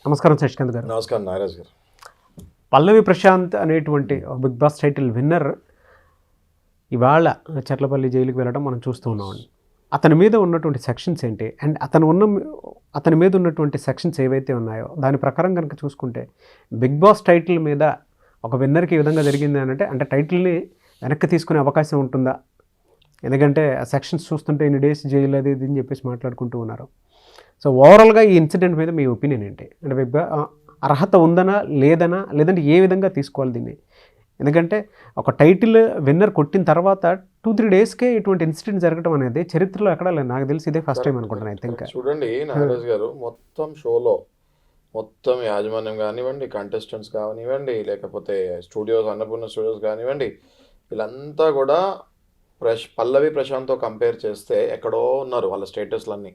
నమస్కారం శశికాంత్ గారు. నమస్కారం నాగరాజ్ గారు. పల్లవి ప్రశాంత్ అనేటువంటి బిగ్ బాస్ టైటిల్ విన్నర్ ఇవాళ చర్లపల్లి జైలుకి వెళ్ళడం మనం చూస్తూ ఉన్నామండి. అతని మీద ఉన్నటువంటి సెక్షన్స్ ఏంటి అండ్ అతని మీద ఉన్నటువంటి సెక్షన్స్ ఏవైతే ఉన్నాయో దాని ప్రకారం కనుక చూసుకుంటే బిగ్ బాస్ టైటిల్ మీద ఒక విన్నర్కి ఈ విధంగా జరిగింది అంటే టైటిల్ని వెనక్కి తీసుకునే అవకాశం ఉంటుందా? ఎందుకంటే ఆ సెక్షన్స్ చూస్తుంటే ఇన్ని డేస్ జైలు అది ఇది అని చెప్పేసి మాట్లాడుకుంటూ ఉన్నారు. సో ఓవరాల్గా ఈ ఇన్సిడెంట్ మీద మీ ఒపీనియన్ ఏంటి? అంటే అర్హత ఉందనా లేదంటే ఏ విధంగా తీసుకోవాలి దీన్ని? ఎందుకంటే ఒక టైటిల్ విన్నర్ కొట్టిన తర్వాత 2-3 డేస్కే ఇటువంటి ఇన్సిడెంట్ జరగడం అనేది చరిత్రలో ఎక్కడా లేదు. నాకు తెలిసి ఇదే ఫస్ట్ టైం అనుకుంటున్నాను. ఐ థింక్ చూడండి నాగరాజ్ గారు, మొత్తం షోలో మొత్తం యాజమాన్యం కానివ్వండి, కంటెస్టెంట్స్ కానివ్వండి, లేకపోతే స్టూడియోస్ అన్నపూర్ణ స్టూడియోస్ కానివ్వండి, వీళ్ళంతా కూడా పల్లవి ప్రశాంత్తో కంపేర్ చేస్తే ఎక్కడో ఉన్నారు వాళ్ళ స్టేటస్లన్నీ.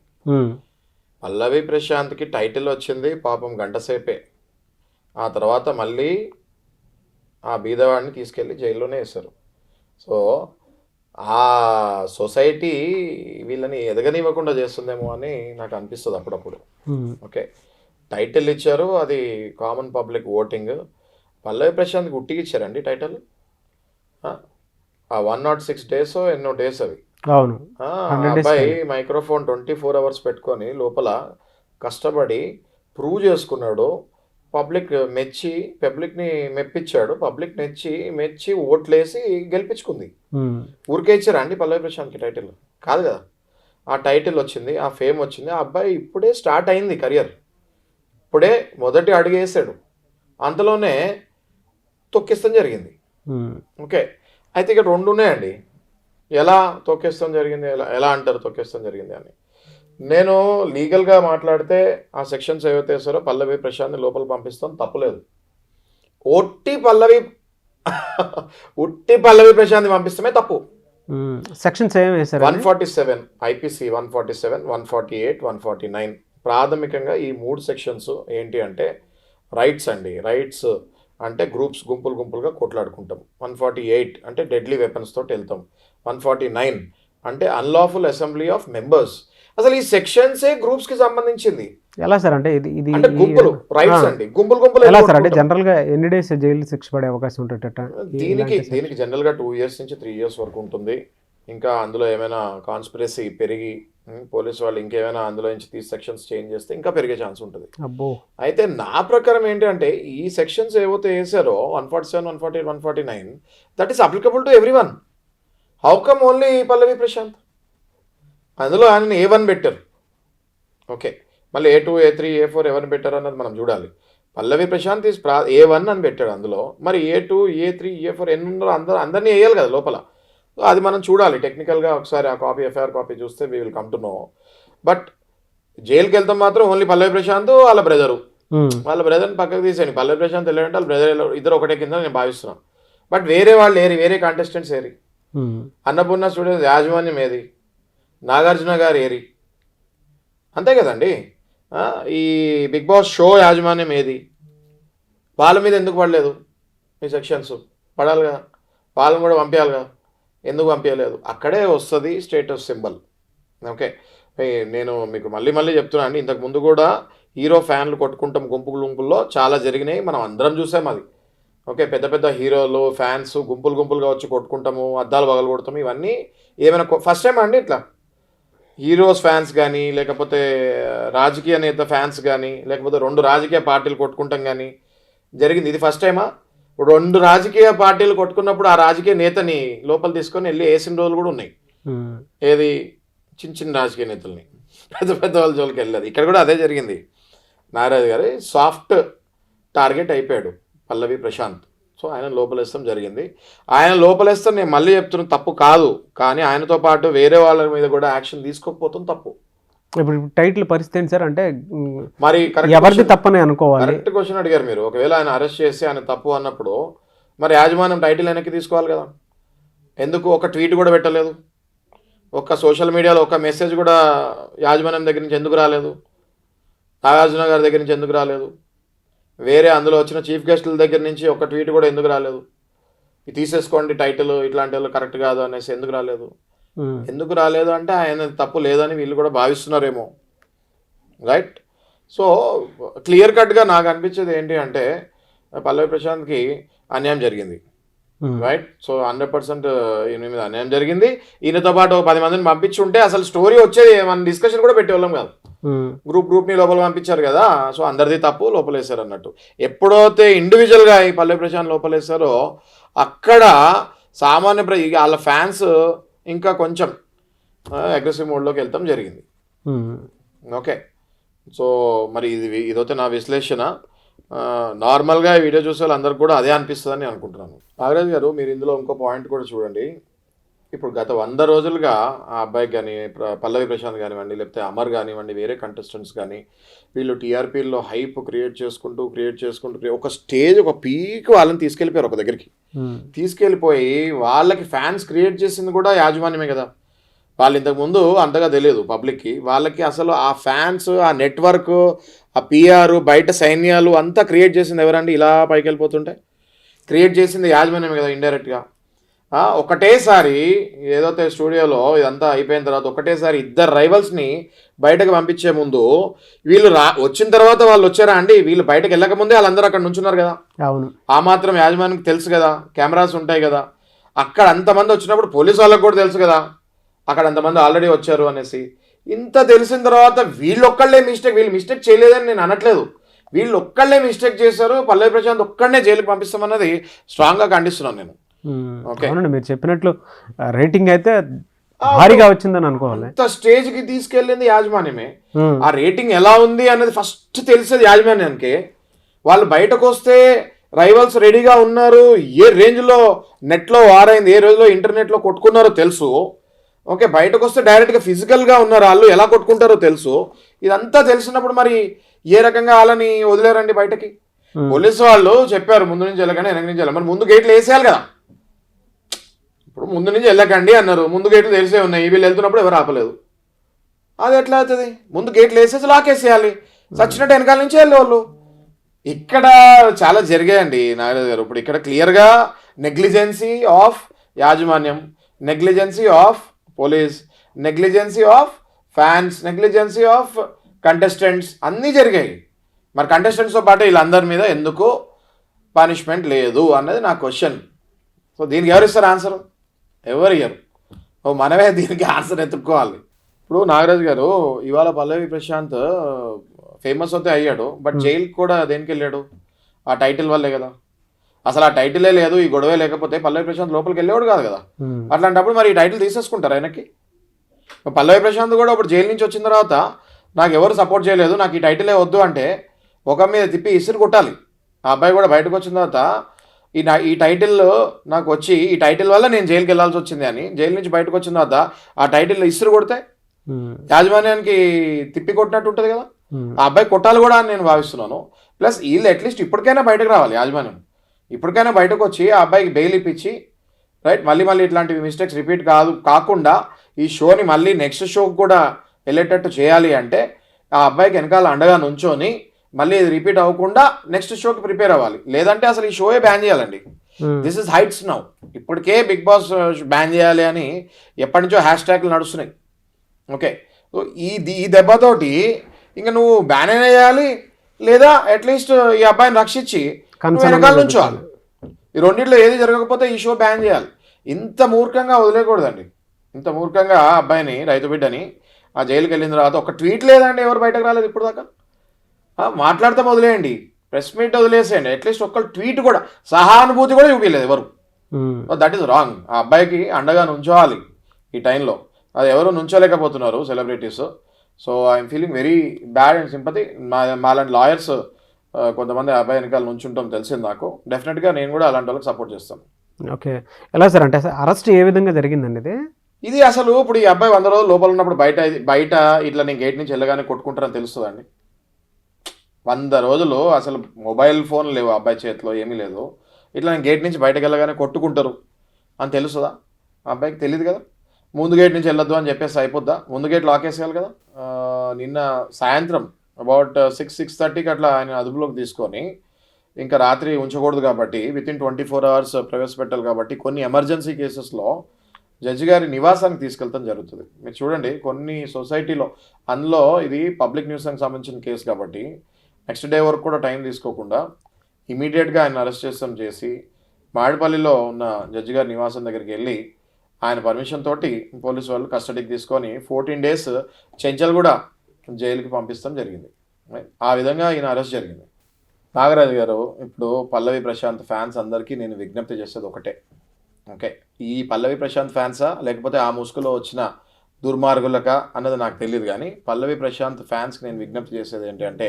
పల్లవి ప్రశాంత్కి టైటిల్ వచ్చింది పాపం గంట సేపే. ఆ తర్వాత మళ్ళీ ఆ బీదవాడిని తీసుకెళ్ళి జైల్లోనే వేశారు. సో ఆ సొసైటీ వీళ్ళని ఎదగనివ్వకుండా చేస్తుందేమో అని నాకు అనిపిస్తుంది అప్పుడప్పుడు. ఓకే, టైటిల్ ఇచ్చారు, అది కామన్ పబ్లిక్ ఓటింగ్. పల్లవి ప్రశాంత్కి ఉట్టికి ఇచ్చారండి టైటిల్. ఆ 106 days ఎన్నో డేస్ అవి. అవును, అబ్బాయి మైక్రోఫోన్ 24 hours పెట్టుకొని లోపల కష్టపడి ప్రూవ్ చేసుకున్నాడు. పబ్లిక్ని మెప్పించాడు. పబ్లిక్ మెచ్చి ఓట్లేసి గెలిపించుకుంది. ఊరికే ఇచ్చారా అండి పల్లవి ప్రశాంత్కి టైటిల్? కాదు కదా. ఆ టైటిల్ వచ్చింది, ఆ ఫేమ్ వచ్చింది. ఆ అబ్బాయి ఇప్పుడే స్టార్ట్ అయింది కెరియర్, ఇప్పుడే మొదటి అడుగు వేసాడు, అంతలోనే తొక్కిస్తాం జరిగింది. ఓకే, అయితే ఇక్కడ రెండు ఉన్నాయండి. ఎలా తొక్కేస్తాం జరిగింది, ఎలా అంటారు తొక్కేస్తాం జరిగింది అని? నేను లీగల్గా మాట్లాడితే ఆ సెక్షన్స్ ఏవైతే వేస్తారో పల్లవి ప్రశాంత్ని లోపల పంపిస్తాం, తప్పులేదు. ఉట్టి పల్లవి ప్రశాంత్ని పంపిస్తమే తప్పు. సెక్షన్స్ ఏం వేశారు? 147 IPC 147, 148, 149 ప్రాథమికంగా ఈ 3 సెక్షన్స్ ఏంటి అంటే రైట్స్ అండి. రైట్స్ అంటే గుంపులుగా కొట్లాడుకుంటాం. 148 అంటే డెడ్లీ వెపన్స్ తోటి వెళ్తాం. 149 అంటే అన్లాఫుల్ అసెంబ్లీ ఆఫ్ మెంబర్స్. అసలు ఈ సెక్షన్సే గ్రూప్స్ కి సంబంధించింది. ఎలా సార్? అంటే ఇది అంటే గుంపులు రైట్స్ అండి, గుంపులు ఎలా సార్? అంటే జనరల్ గా ఎన్ని డేస్ జైలు శిక్ష పడే అవకాశం ఉంటుంది? దీనికి జనరల్ గా 2 years నుంచి 3 years వరకు ఉంటుంది. ఇంకా అందులో ఏమైనా కాన్స్పిరసీ పెరిగి పోలీసు వాళ్ళు ఇంకేమైనా అందులో నుంచి తీసి సెక్షన్స్ చేంజ్ చేస్తే ఇంకా పెరిగే ఛాన్స్ ఉంటుంది. అయితే నా ప్రకారం ఏంటంటే ఈ సెక్షన్స్ ఏవైతే వేసారో 147, 148, 149 that is applicable to everyone. How come only Pallavi Prashanth? అందులో ఆయన A1 పెట్టారు. ఓకే, మళ్ళీ A2, A3, A4 ఎవరిని పెట్టారు అన్నది మనం చూడాలి. పల్లవి ప్రశాంత్ ఈజ్ A1 అని పెట్టాడు అందులో. మరి A2, A3, A4 ఎన్ని ఉన్నారో అందరినీ వేయాలి కదా లోపల. అది మనం చూడాలి టెక్నికల్గా. ఒకసారి ఆ ఎఫ్ఐఆర్ కాపీ చూస్తే we will come to know. But జైలుకి వెళ్తాం మాత్రం ఓన్లీ పల్లవి ప్రశాంత్ వాళ్ళ బ్రదర్ని పక్కకు తీసేయండి. పల్లవి ప్రశాంత్ వెళ్ళారంటే వాళ్ళ బ్రదర్ ఇద్దరు ఒకటే కింద నేను భావిస్తున్నాను. బట్ వేరే వాళ్ళు వేరే కాంటెస్టెంట్స్ అన్నపూర్ణ స్టూడియోస్ యాజమాన్యం ఏది? నాగార్జున గారు అంతే కదండి. ఈ బిగ్ బాస్ షో యాజమాన్యం ఏది? వాళ్ళ మీద ఎందుకు పడలేదు ఈ సెక్షన్స్? పడాలిగా, వాళ్ళని కూడా పంపించాలిగా. ఎందుకు పంపించలేదు? అక్కడే వస్తుంది స్టేటస్ సింబల్. ఓకే, నేను మీకు మళ్ళీ చెప్తున్నాను అండి. ఇంతకుముందు కూడా హీరో ఫ్యాన్లు కొట్టుకుంటాం గుంపుల్లో చాలా జరిగినాయి, మనం అందరం చూసాం అది. ఓకే, పెద్ద హీరోలు ఫ్యాన్స్ గుంపులుగా వచ్చి కొట్టుకుంటాము, అద్దాలు పగలు కొడతాము. ఇవన్నీ ఏమైనా ఫస్ట్ టైం అండి ఇట్లా? హీరోస్ ఫ్యాన్స్ కానీ, లేకపోతే రాజకీయ నేత ఫ్యాన్స్ కానీ, లేకపోతే 2 రాజకీయ పార్టీలు కొట్టుకుంటాం కానీ జరిగింది ఇది ఫస్ట్ టైమా? 2 రాజకీయ పార్టీలు కొట్టుకున్నప్పుడు ఆ రాజకీయ నేతని లోపల తీసుకొని వెళ్ళి వేసిన రోజులు కూడా ఉన్నాయి. ఏది? చిన్న రాజకీయ నేతల్ని పెద్ద వాళ్ళ జోలికి వెళ్ళలేదు. ఇక్కడ కూడా అదే జరిగింది. నాగరాజు గారు సాఫ్ట్ టార్గెట్ అయిపోయాడు పల్లవి ప్రశాంత్. సో ఆయన లోపలేస్తాం జరిగింది. ఆయన లోపలేస్తాం నేను మళ్ళీ చెప్తున్నా తప్పు కాదు, కానీ ఆయనతో పాటు వేరే వాళ్ళ మీద కూడా యాక్షన్ తీసుకోకపోతాం తప్పు. ఇప్పుడు టైటిల్ పరిస్థితి ఏంటి సార్? అంటే మరి ఎవరిది తప్పని అనుకోవాలి. కరెక్ట్ క్వశ్చన్ అడిగారు మీరు. ఒకవేళ ఆయన అరెస్ట్ చేసి ఆయన తప్పు అన్నప్పుడు మరి యాజమాన్యం టైటిల్ వెనక్కి తీసుకోవాలి కదా. ఎందుకు ఒక ట్వీట్ కూడా పెట్టలేదు? ఒక సోషల్ మీడియాలో ఒక మెసేజ్ కూడా యాజమాన్యం దగ్గర నుంచి ఎందుకు రాలేదు? నాగార్జున గారి దగ్గర నుంచి ఎందుకు రాలేదు? వేరే అందులో వచ్చిన చీఫ్ గెస్టుల దగ్గర నుంచి ఒక ట్వీట్ కూడా ఎందుకు రాలేదు? ఇది తీసేసుకోండి టైటిల్, ఇట్లాంటి వాళ్ళు కరెక్ట్ కాదు అనేసి ఎందుకు రాలేదు అంటే ఆయన తప్పు లేదని వీళ్ళు కూడా భావిస్తున్నారేమో. రైట్? సో క్లియర్ కట్గా నాకు అనిపించేది ఏంటి అంటే పల్లవి ప్రశాంత్కి అన్యాయం జరిగింది, రైట్. సో 100% ఈయన మీద అన్యాయం జరిగింది. ఈయనతో పాటు 10 మందిని పంపించి ఉంటే అసలు స్టోరీ వచ్చేది, మన డిస్కషన్ కూడా పెట్టేవాళ్ళం కాదు. గ్రూప్ని లోపల పంపించారు కదా, సో అందరిది తప్పు, లోపలేశారు అన్నట్టు. ఎప్పుడైతే ఇండివిజువల్గా ఈ పల్లవి ప్రశాంత్ లోపలేశారో అక్కడ సామాన్య వాళ్ళ ఫ్యాన్స్ ఇంకా కొంచెం అగ్రెసివ్ మోడ్లోకి వెళ్తాం జరిగింది. ఓకే, సో మరి ఇదైతే నా విశ్లేషణ. నార్మల్గా ఈ వీడియో చూసే వాళ్ళందరికీ కూడా అదే అనిపిస్తుందని నేను అనుకుంటున్నాను. నాగరాజ్ గారు, మీరు ఇందులో ఇంకో పాయింట్ కూడా చూడండి. ఇప్పుడు గత 100 రోజులుగా ఆ అబ్బాయికి కానీ, పల్లవి ప్రశాంత్ కానివ్వండి, లేకపోతే అమర్ కానివ్వండి, వేరే కంటెస్టెంట్స్ కానీ, వీళ్ళు టీఆర్పీల్లో హైప్ క్రియేట్ చేసుకుంటూ ఒక స్టేజ్, ఒక పీక్ వాళ్ళని తీసుకెళ్ళిపోయారు ఒక దగ్గరికి. తీసుకెళ్ళిపోయి వాళ్ళకి ఫ్యాన్స్ క్రియేట్ చేసింది కూడా యాజమాన్యమే కదా. వాళ్ళు ఇంతకుముందు అంతగా తెలియదు పబ్లిక్కి. వాళ్ళకి అసలు ఆ ఫ్యాన్స్, ఆ నెట్వర్క్, ఆ పిఆర్, బయట సైన్యాలు అంతా క్రియేట్ చేసింది ఎవరండి? ఇలా పైకి వెళ్ళిపోతుంటే క్రియేట్ చేసింది యాజమాన్యమే కదా ఇండైరెక్ట్గా. ఒకటేసారి ఏదైతే స్టూడియోలో ఇదంతా అయిపోయిన తర్వాత ఒకటేసారి 2 రైవల్స్ని బయటకు పంపించే ముందు వీళ్ళు వచ్చిన తర్వాత వాళ్ళు వచ్చారా అండి? వీళ్ళు బయటకు వెళ్ళకముందే వాళ్ళందరూ అక్కడ నుంచున్నారు కదా. అవును, ఆ మాత్రం యాజమాన్యానికి తెలుసు కదా, కెమెరాస్ ఉంటాయి కదా. అక్కడ అంతమంది వచ్చినప్పుడు పోలీసు వాళ్ళకి కూడా తెలుసు కదా అక్కడ అంతమంది ఆల్రెడీ వచ్చారు అనేసి. ఇంత తెలిసిన తర్వాత వీళ్ళు మిస్టేక్ చేయలేదని నేను అనట్లేదు. వీళ్ళు ఒక్కళ్ళే మిస్టేక్ చేశారు, పల్లవి ప్రశాంత్ ఒక్కడనే జైలుకి పంపిస్తామన్నది స్ట్రాంగ్గా ఖండిస్తున్నాను నేను. ఓకే, అవునండి, మీరు చెప్పినట్లు రేటింగ్ అయితే భారీగా వచ్చిందని అనుకోవాలి. అంత స్టేజ్కి తీసుకెళ్ళింది యాజమాన్యమే. ఆ రేటింగ్ ఎలా ఉంది అనేది ఫస్ట్ తెలిసేది యాజమాన్యానికి. వాళ్ళు బయటకు వస్తే రైవల్స్ రెడీగా ఉన్నారు, ఏ రేంజ్లో నెట్లో వారైంది, ఏ రోజులో ఇంటర్నెట్లో కొట్టుకున్నారో తెలుసు. ఓకే, బయటకు వస్తే డైరెక్ట్గా ఫిజికల్గా ఉన్నారు, వాళ్ళు ఎలా కొట్టుకుంటారో తెలుసు. ఇదంతా తెలిసినప్పుడు మరి ఏ రకంగా వాళ్ళని వదిలేరండి బయటకి? పోలీసు వాళ్ళు చెప్పారు ముందు నుంచి వెళ్ళగానే వెనక నుంచి వెళ్ళాలి, మరి ముందు గేట్లు వేసేయాలి కదా. ఇప్పుడు ముందు నుంచి వెళ్ళకండి అన్నారు, ముందు గేట్లు తెలిసే ఉన్నాయి, వీళ్ళు వెళ్తున్నప్పుడు ఎవరు ఆపలేదు. అది ఎట్లా అవుతుంది? ముందు గేట్లు వేసేసి లాకేసేయాలి, సచ్చినట్టు వెనకాల నుంచి వెళ్ళేవాళ్ళు. ఇక్కడ చాలా జరిగాయండి నాగరాజు గారు. ఇప్పుడు ఇక్కడ క్లియర్గా నెగ్లిజెన్సీ ఆఫ్ యాజమాన్యం, negligence of police, negligence of fans, negligence of contestants అన్నీ జరిగాయి. మరి కంటెస్టెంట్స్తో పాటు వీళ్ళందరి మీద ఎందుకు పనిష్మెంట్ లేదు అన్నది నా క్వశ్చన్. సో దీనికి ఎవరు ఇస్తారు ఆన్సర్? ఎవరు ఇయ్యరు. మనమే దీనికి ఆన్సర్ ఎత్తుక్కోవాలి. ఇప్పుడు నాగరాజు గారు, ఇవాళ పల్లవి ప్రశాంత్ ఫేమస్ అయితే అయ్యాడు, బట్ జైలుకి కూడా దేనికి వెళ్ళాడు? ఆ టైటిల్ వల్లే కదా. అసలు ఆ టైటిలే లేదు, ఈ గొడవే లేకపోతే పల్లవి ప్రశాంత్ లోపలికి వెళ్ళేవాడు కాదు కదా. అట్లాంటప్పుడు మరి ఈ టైటిల్ తీసేసుకుంటారు ఆయనకి. పల్లవి ప్రశాంత్ కూడా ఇప్పుడు జైలు నుంచి వచ్చిన తర్వాత నాకు ఎవరు సపోర్ట్ చేయలేదు, నాకు ఈ టైటిలే వద్దు అంటే ఒక మీద తిప్పి ఇసురు కొట్టాలి. ఆ అబ్బాయి కూడా బయటకు వచ్చిన తర్వాత ఈ టైటిల్ నాకు వచ్చి ఈ టైటిల్ వల్ల నేను జైలుకి వెళ్ళాల్సి వచ్చింది అని, జైలు నుంచి బయటకు వచ్చిన తర్వాత ఆ టైటిల్ ఇసురు కొడితే యాజమాన్యానికి తిప్పి కొట్టినట్టు ఉంటుంది కదా. ఆ అబ్బాయి కొట్టాలి కూడా అని నేను భావిస్తున్నాను. ప్లస్ వీళ్ళు అట్లీస్ట్ ఇప్పటికైనా బయటకు రావాలి, యాజమాన్యం ఇప్పటికైనా బయటకు వచ్చి ఆ అబ్బాయికి బెయిల్ ఇప్పించి, రైట్, మళ్ళీ ఇట్లాంటివి మిస్టేక్స్ రిపీట్ కాకుండా ఈ షోని మళ్ళీ నెక్స్ట్ షోకి కూడా వెళ్ళేటట్టు చేయాలి అంటే ఆ అబ్బాయికి వెనకాల అండగా నుంచొని మళ్ళీ ఇది రిపీట్ అవ్వకుండా నెక్స్ట్ షోకి ప్రిపేర్ అవ్వాలి. లేదంటే అసలు ఈ షోయే బ్యాన్ చేయాలండి. This is heights now. ఇప్పటికే బిగ్ బాస్ బ్యాన్ చేయాలి అని ఎప్పటి నుంచో #లు నడుస్తున్నాయి. ఓకే, సో ఈ దెబ్బతోటి ఇంకా నువ్వు బ్యాన్ అయినా చేయాలి, లేదా అట్లీస్ట్ ఈ అబ్బాయిని రక్షించి వెనకాల నుంచోవాలి. ఈ రెండింటిలో ఏది జరగకపోతే ఈ షో బ్యాన్ చేయాలి. ఇంత మూర్ఖంగా వదిలేయకూడదండి. ఇంత మూర్ఖంగా అబ్బాయిని, రైతు బిడ్డని ఆ జైలుకి వెళ్ళిన తర్వాత ఒక ట్వీట్ లేదండి, ఎవరు బయటకు రాలేదు ఇప్పుడు దాకా. మాట్లాడతాం వదిలేయండి, ప్రెస్ మీట్ వదిలేసేయండి, అట్లీస్ట్ ఒక్క ట్వీట్ కూడా, సహానుభూతి కూడా చూపించలేదు ఎవరు. That is wrong. ఆ అబ్బాయికి అండగా నుంచోవాలి ఈ టైంలో. అది ఎవరు నుంచోలేకపోతున్నారు celebrities. So I'm feeling very bad and sympathy. మాలాంటి లాయర్స్ కొంతమంది అబ్బాయి వెనకాల నుంచుంటాం తెలిసింది నాకు. డెఫినెట్గా నేను కూడా అలాంటి వాళ్ళకి సపోర్ట్ చేస్తాను. ఓకే, ఎలా సార్ అంటే అరెస్ట్ ఏ విధంగా జరిగిందండి ఇది అసలు ఇప్పుడు ఈ అబ్బాయి 100 రోజులు లోపల ఉన్నప్పుడు బయట ఇట్లా నేను గేట్ నుంచి వెళ్ళగానే కొట్టుకుంటారని తెలుస్తుందండి. 100 రోజులు అసలు మొబైల్ ఫోన్ లేవు అబ్బాయి చేతిలో, ఏమీ లేదు. ఇట్లా నేను గేట్ నుంచి బయటకు వెళ్ళగానే కొట్టుకుంటారు అని తెలుస్తుందా? ఆ అబ్బాయికి తెలియదు కదా. ముందు గేట్ నుంచి వెళ్ళొద్దు అని చెప్పేసి అయిపోద్దా? ముందు గేట్ లాక్ వేసేయాలి కదా. నిన్న సాయంత్రం అబౌట్ 6-6:30కి అట్లా ఆయన అదుపులోకి తీసుకొని ఇంకా రాత్రి ఉంచకూడదు కాబట్టి వితిన్ 24 hours ప్రవేశపెట్టాలి కాబట్టి కొన్ని ఎమర్జెన్సీ కేసెస్లో జడ్జి గారి నివాసానికి తీసుకెళ్తాం జరుగుతుంది. మీరు చూడండి కొన్ని సొసైటీలో, అందులో ఇది పబ్లిక్ న్యూస్కి సంబంధించిన కేసు కాబట్టి నెక్స్ట్ డే వరకు కూడా టైం తీసుకోకుండా ఇమీడియట్గా ఆయన అరెస్ట్ చేసి మామిడిపల్లిలో ఉన్న జడ్జి గారి నివాసం దగ్గరికి వెళ్ళి ఆయన పర్మిషన్ తోటి పోలీసు వాళ్ళు కస్టడీకి తీసుకొని 14 days చెంచల్గూడ జైలుకి పంపిస్తాం జరిగింది. ఆ విధంగా ఈయన అరెస్ట్ జరిగింది. నాగరాజు గారు, ఇప్పుడు పల్లవి ప్రశాంత్ ఫ్యాన్స్ అందరికీ నేను విజ్ఞప్తి చేసేది ఒకటే, ఓకే, ఈ పల్లవి ప్రశాంత్ ఫ్యాన్సా లేకపోతే ఆ ముసుగులో వచ్చిన దుర్మార్గులక అన్నది నాకు తెలియదు, కానీ పల్లవి ప్రశాంత్ ఫ్యాన్స్కి నేను విజ్ఞప్తి చేసేది ఏంటంటే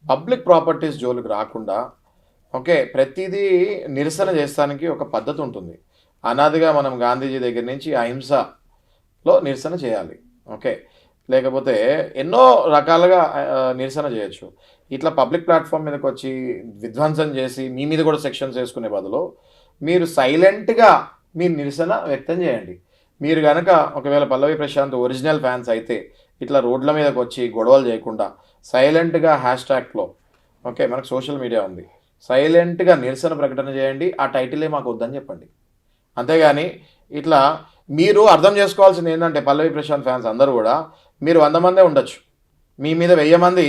పబ్లిక్ ప్రాపర్టీస్ జోలికి రాకుండా, ఓకే, ప్రతిదీ నిరసన చేస్తానికి ఒక పద్ధతి ఉంటుంది. అనాదిగా మనం గాంధీజీ దగ్గర నుంచి అహింసలో నిరసన చేయాలి, ఓకే, లేకపోతే ఎన్నో రకాలుగా నిరసన చేయొచ్చు. ఇట్లా పబ్లిక్ ప్లాట్ఫామ్ మీదకి వచ్చి విధ్వంసం చేసి మీ మీద కూడా సెక్షన్స్ వేసుకునే బదులు మీరు సైలెంట్గా మీరు నిరసన వ్యక్తం చేయండి. మీరు కనుక ఒకవేళ పల్లవి ప్రశాంత్ ఒరిజినల్ ఫ్యాన్స్ అయితే ఇట్లా రోడ్ల మీదకి వచ్చి గొడవలు చేయకుండా సైలెంట్గా హ్యాష్ట్యాగ్లో, ఓకే, మనకు సోషల్ మీడియా ఉంది, సైలెంట్గా నిరసన ప్రకటన చేయండి. ఆ టైటిలే మాకు వద్దని చెప్పండి. అంతేగాని ఇట్లా మీరు అర్థం చేసుకోవాల్సింది ఏంటంటే పల్లవి ప్రశాంత్ ఫ్యాన్స్ అందరూ కూడా, మీరు 100 మందే ఉండొచ్చు, మీ మీద 1000 మంది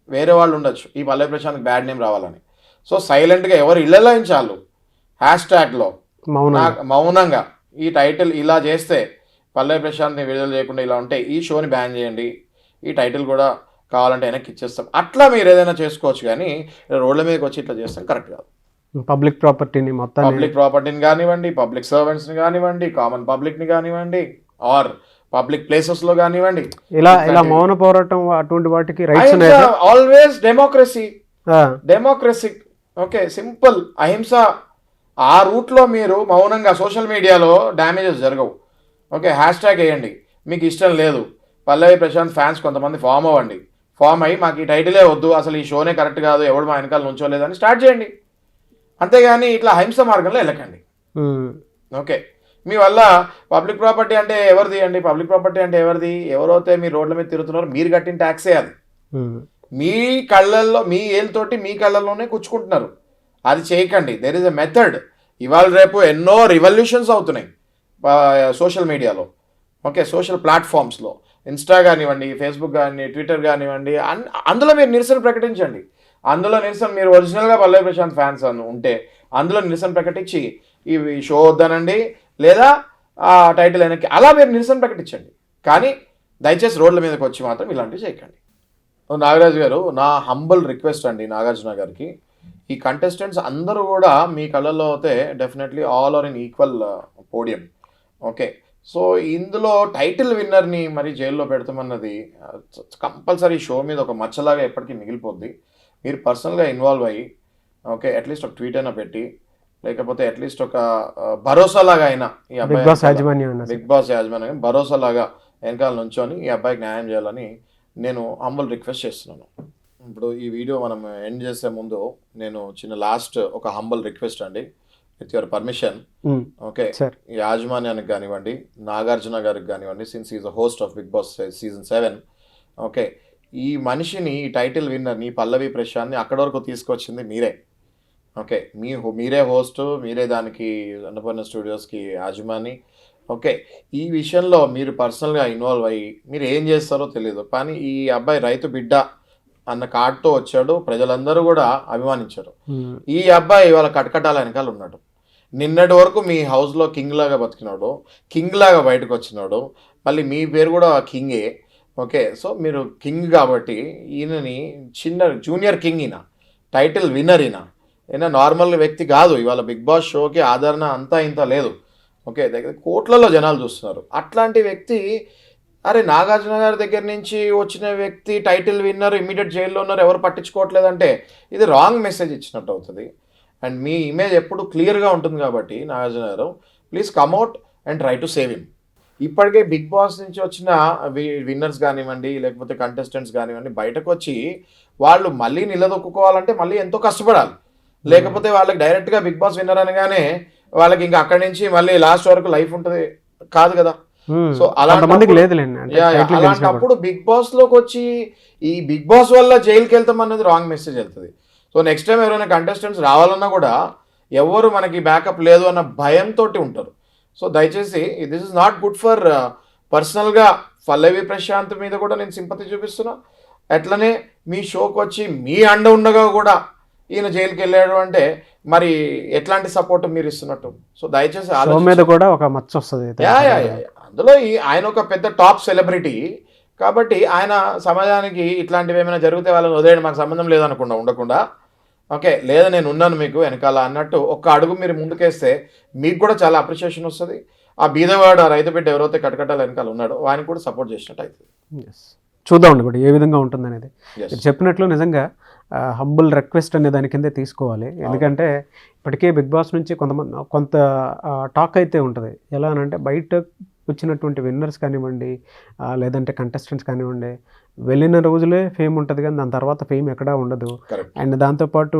వేరే వాళ్ళు ఉండొచ్చు ఈ పల్లవి ప్రశాంత్ బ్యాడ్ నేమ్ రావాలని. సో సైలెంట్గా ఎవరు ఇళ్లలో చాలు హ్యాష్ట్యాగ్లో మౌనంగా ఈ టైటిల్ ఇలా చేస్తే పల్లవి ప్రశాంత్ని విడుదల చేయకుండా ఇలా ఉంటే ఈ షోని బ్యాన్ చేయండి, ఈ టైటిల్ కూడా కావాలంటే వెనక్కి ఇచ్చేస్తాం, అట్లా మీరు ఏదైనా చేసుకోవచ్చు. కానీ రోడ్ల మీదకి వచ్చి ఇట్లా చేస్తాం కరెక్ట్ కాదు. పబ్లిక్ ప్రాపర్టీని మొత్తం, పబ్లిక్ ప్రాపర్టీని కానివ్వండి, పబ్లిక్ సర్వెంట్స్ని కానివ్వండి, కామన్ పబ్లిక్ని కానివ్వండి, ఆర్ పబ్లిక్ ప్లేసెస్లో కానివ్వండి, ఇలా మౌన పోరాటం అటువంటి వాటికి రైట్స్ ఉన్నాయి. ఆల్వేస్ డెమోక్రసీ, ఓకే, సింపుల్ అహింస. ఆ రూట్లో మీరు మౌనంగా సోషల్ మీడియాలో డ్యామేజెస్ జరగవు, ఓకే, హ్యాష్ట్యాగ్ వేయండి. మీకు ఇష్టం లేదు పల్లవి ప్రశాంత్ ఫ్యాన్స్ కొంతమంది ఫామ్ అవ్వండి, ఫామ్ అయ్యి మాకు ఈ టైటిలే వద్దు, అసలు ఈ షోనే కరెక్ట్ కాదు, ఎవడు మా వెనకాల నుంచోలేదని స్టార్ట్ చేయండి. అంతేగాని ఇట్లా అహింస మార్గంలో వెళ్ళకండి, ఓకే. మీ వల్ల పబ్లిక్ ప్రాపర్టీ అంటే ఎవరిది అండి? పబ్లిక్ ప్రాపర్టీ అంటే ఎవరిది? ఎవరైతే మీరు రోడ్ల మీద తిరుగుతున్నారో మీరు కట్టిన ట్యాక్సే అది. మీ కళ్ళల్లో మీ ఏళ్ళతోటి మీ కళ్ళల్లోనే కూర్చుకుంటున్నారు. అది చేయకండి. There is a method. ఇవాళ రేపు ఎన్నో రివల్యూషన్స్ అవుతున్నాయి సోషల్ మీడియాలో, ఓకే, సోషల్ ప్లాట్ఫామ్స్లో, ఇన్స్టా కానివ్వండి, ఫేస్బుక్ కానీ, ట్విట్టర్ కానివ్వండి, అందులో మీరు నిరసన ప్రకటించండి. అందులో నిరసన మీరు ఒరిజినల్గా పల్లవి ప్రశాంత్ ఫ్యాన్స్ అని ఉంటే అందులో నిరసన ప్రకటించి ఇవి షో వద్దనండి లేదా ఆ టైటిల్ వెనక్కి అలా మీరు నిరసన ప్రకటించండి. కానీ దయచేసి రోడ్ల మీదకి వచ్చి మాత్రం ఇలాంటివి చేయకండి. నాగరాజు గారు, నా హంబల్ రిక్వెస్ట్ అండి నాగార్జున గారికి, ఈ కంటెస్టెంట్స్ అందరూ కూడా మీ కళ్ళల్లో అయితే definitely all are in equal podium, okay. So ఇందులో టైటిల్ విన్నర్ని మరి జైల్లో పెడతామన్నది కంపల్సరీ షో మీద ఒక మచ్చలాగా ఎప్పటికీ మిగిలిపోద్ది. మీరు పర్సనల్గా ఇన్వాల్వ్ అయ్యి, ఓకే, అట్లీస్ట్ ఒక ట్వీట్ అయినా పెట్టి, లేకపోతే అట్లీస్ట్ ఒక భరోసాలాగా అయినా ఈ అబ్బాయి బిగ్ బాస్ యాజమాన్యం భరోసాలాగా వెనకాల నుంచొని ఈ అబ్బాయికి న్యాయం చేయాలని నేను హంబల్ రిక్వెస్ట్ చేస్తున్నాను. ఇప్పుడు ఈ వీడియో మనం ఎండ్ చేసే ముందు నేను చిన్న లాస్ట్ ఒక హంబల్ రిక్వెస్ట్ అండి, విత్ యువర్ పర్మిషన్, ఓకే. యాజమాన్యానికి కానివ్వండి, నాగార్జున గారికి కానివ్వండి, since is a host of Bigg Boss season 7, okay, ఈ మనిషిని, ఈ టైటిల్ విన్నర్ని పల్లవి ప్రశాంత్ని అక్కడి వరకు తీసుకొచ్చింది మీరే, ఓకే. మీరే హోస్ట్, మీరే దానికి అన్నపూర్ణ స్టూడియోస్కి యాజమాని, ఓకే. ఈ విషయంలో మీరు పర్సనల్గా ఇన్వాల్వ్ అయ్యి మీరు ఏం చేస్తారో తెలియదు, కానీ ఈ అబ్బాయి రైతు బిడ్డ అన్న కార్డుతో వచ్చాడు, ప్రజలందరూ కూడా అభిమానించారు. ఈ అబ్బాయి ఇవాళ కటకటాల వెనకాల ఉన్నాడు. నిన్నటి వరకు మీ హౌస్లో కింగ్ లాగా బతికినాడు, కింగ్ లాగా బయటకు వచ్చినాడు, మళ్ళీ మీ పేరు కూడా కింగే, ఓకే. సో మీరు కింగ్ కాబట్టి ఈయనని చిన్న జూనియర్ కింగ్, ఈయన టైటిల్ విన్నర్, ఈయన నార్మల్ వ్యక్తి కాదు. ఇవాళ బిగ్ బాస్ షోకి ఆదరణ అంతా ఇంత లేదు, ఓకే, దగ్గర కోట్లలో జనాలు చూస్తున్నారు. అట్లాంటి వ్యక్తి, అరే నాగార్జున గారి దగ్గర నుంచి వచ్చిన వ్యక్తి టైటిల్ విన్నర్ ఇమీడియట్ జైల్లో ఉన్నారు, ఎవరు పట్టించుకోవట్లేదంటే ఇది రాంగ్ మెసేజ్ ఇచ్చినట్టు అవుతుంది. అండ్ మీ ఇమేజ్ ఎప్పుడు క్లియర్గా ఉంటుంది కాబట్టి నాగార్జున గారు, please come out and try to save him. ఇప్పటికే బిగ్ బాస్ నుంచి వచ్చిన విన్నర్స్ కానివ్వండి, లేకపోతే కంటెస్టెంట్స్ కానివ్వండి, బయటకు వచ్చి వాళ్ళు మళ్ళీ నిలదొక్కుకోవాలంటే మళ్ళీ ఎంతో కష్టపడాలి. లేకపోతే వాళ్ళకి డైరెక్ట్గా బిగ్ బాస్ విన్నర్ అనగానే వాళ్ళకి ఇంకా అక్కడి నుంచి మళ్ళీ లాస్ట్ వరకు లైఫ్ ఉంటుంది కాదు కదా. సో అలాంటప్పుడు బిగ్ బాస్ లోకి వచ్చి ఈ బిగ్ బాస్ వల్ల జైలుకి వెళ్తాం అన్నది రాంగ్ మెసేజ్ వెళ్తుంది. సో నెక్స్ట్ టైం ఎవరైనా కంటెస్టెంట్స్ రావాలన్నా కూడా ఎవరు మనకి బ్యాకప్ లేదు అన్న భయంతో ఉంటారు. సో దయచేసి this is not good for పర్సనల్గా పల్లవి ప్రశాంత్ మీద కూడా నేను సింపతి చూపిస్తున్నా. అట్లనే మీ షోకి వచ్చి మీ అండ ఉండగా కూడా ఈయన జైలుకి వెళ్ళాడు అంటే మరి ఎట్లాంటి సపోర్ట్ మీరు ఇస్తున్నట్టు. సో దయచేసి షో మీద కూడా ఒక మచ్చ వస్తుంది. అందులో ఆయన ఒక పెద్ద టాప్ సెలబ్రిటీ కాబట్టి ఆయన సమాజానికి ఇట్లాంటివి ఏమైనా జరిగితే వాళ్ళని వదిలేయండి, మాకు సంబంధం లేదనకుండా ఉండకుండా, ఓకే లేదా నేను ఉన్నాను మీకు వెనకాల అన్నట్టు ఒక్క అడుగు మీరు ముందుకేస్తే మీకు కూడా చాలా అప్రిషియేషన్ వస్తుంది. ఆ బీదవాడు, ఆ రైతు బిడ్డ ఎవరైతే కటకటాల వెనకాల ఉన్నాడో ఆయనకు కూడా సపోర్ట్ చేసినట్టు అవుతుంది. చూద్దామండి ఇప్పుడు ఏ విధంగా ఉంటుంది అనేది. మీరు చెప్పినట్లు నిజంగా హంబుల్ రిక్వెస్ట్ అనే దాని కిందే తీసుకోవాలి. ఎందుకంటే ఇప్పటికే బిగ్ బాస్ నుంచి కొంత టాక్ అయితే ఉంటుంది. ఎలా అని అంటే బయట వచ్చినటువంటి విన్నర్స్ కానివ్వండి, లేదంటే కంటెస్టెంట్స్ కానివ్వండి, వెళ్ళిన రోజులే ఫేమ్ ఉంటుంది కానీ దాని తర్వాత ఫేమ్ ఎక్కడా ఉండదు. అండ్ దాంతోపాటు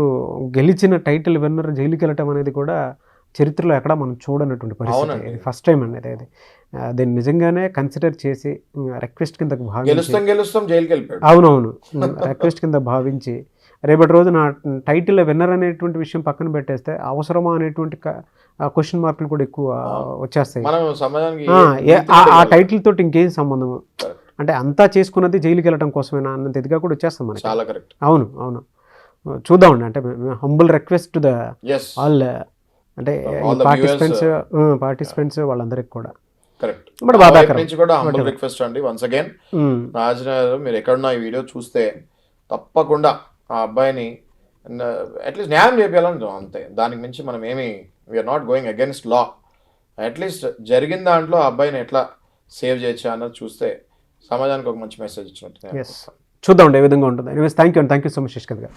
గెలిచిన టైటిల్ విన్నర్ జైలుకి వెళ్ళటం అనేది కూడా చరిత్రలో ఎక్కడా మనం చూడనటువంటి పరిస్థితి. ఇది ఫస్ట్ టైం అనేది. అది దీన్ని నిజంగానే కన్సిడర్ చేసి రిక్వెస్ట్ కింద భావించి, అవునవును, రిక్వెస్ట్ కింద భావించి రేపటి రోజు నా టైటిల్ విన్నర్ అనేటువంటి విషయం పక్కన పెట్టేస్తే అవసరమా అనేటువంటి క్వశ్చన్ మార్కులు కూడా ఎక్కువ వచ్చేస్తాయి. ఆ టైటిల్ తోటి ఇంకేం సంబంధము, అంటే అంతా చేసుకున్నది జైలుకి వెళ్ళడం కోసమేనా అన్నంత ఇదిగా కూడా వచ్చేస్తాం మనకి. అవును అవును, చూద్దామండి. అంటే హంబుల్ రిక్వెస్ట్ ద ఆల్, అంటే పార్టిసిపెంట్స్ వాళ్ళందరికి కూడా బట్ బాధాకరం నుంచి కూడా హంబుల్ రిక్వెస్ట్ అండి. వన్స్ అగైన్ రాజన మీరు ఎక్కడున్నా ఈ వీడియో చూస్తే తప్పకుండా ఆ అబ్బాయిని అట్లీస్ట్ న్యాయం చేయాలని అంతే. దానికి మించి మనం ఏమి we're not going against law. At least జరిగిన దాంట్లో ఆ అబ్బాయిని ఎట్లా సేవ్ చేయొచ్చా అన్నది చూస్తే సమాజానికి ఒక మంచి మెసేజ్ ఇచ్చినట్టు. చూద్దాం ఏ విధంగా ఉంటుంది. Thank you so much Shashikanth గారు.